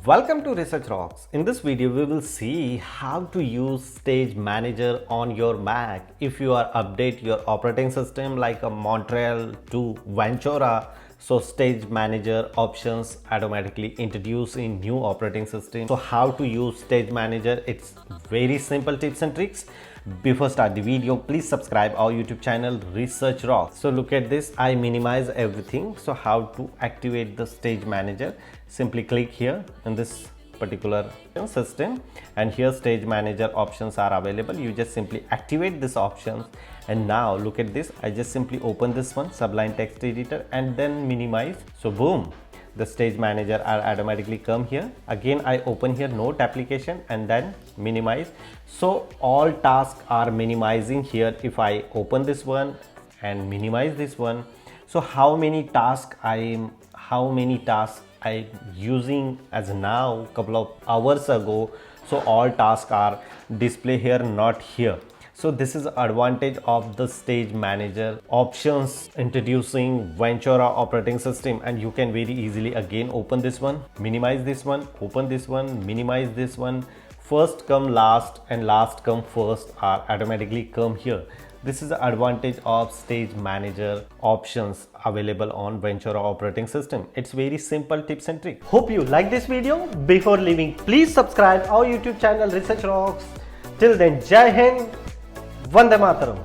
Welcome to Research Rocks. In this video, we will see how to use Stage Manager on your Mac if you are update your operating system like a Montreal to Ventura. So Stage Manager options automatically introduce in new operating system. So how to use Stage Manager? It's very simple tips and tricks. Before start the video, please subscribe our YouTube channel Research Rocks. So look at this, I minimize everything. So how to activate the Stage Manager? Simply click here in this particular system, and here Stage Manager options are available. You just simply activate this options, and now look at this, I just simply open this one, Sublime Text Editor, and then minimize. So boom, the Stage Manager are automatically come here. Again I open here Note application and then minimize. So all tasks are minimizing here. If I open this one and minimize this one, so how many tasks I'm using as now couple of hours ago, so all tasks are display here, not here. So this is advantage of the Stage Manager options introducing Ventura operating system, and you can very easily again open this one, minimize this one, open this one, minimize this one. First come last and last come first are automatically come here. This is the advantage of Stage Manager options available on Ventura operating system. It's very simple tips and tricks. Hope you like this video. Before leaving, please subscribe our YouTube channel Research Rocks. Till then, Jai Hind, Vande Mataram.